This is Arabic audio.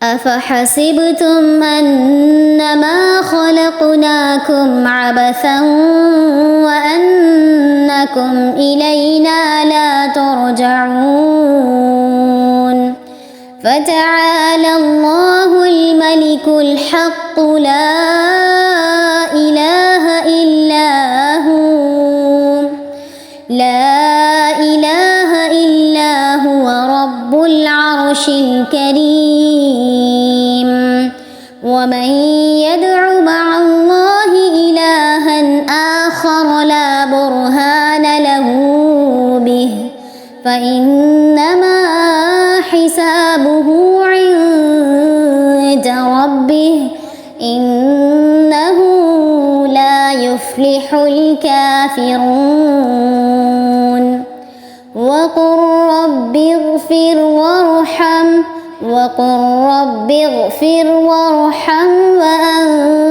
أفحسبتم أنما خلقناكم عبثا وأنكم إلينا لا ترجعون فتعالى الله الملك الحق لا إله إلا هو رب العرش الكريم ومن يدع مع الله إلها آخر لا برهان له به فإنما حسابه عند ربه إنه لا يفلح الكافرون وقل رب اغفر وارحم وأنت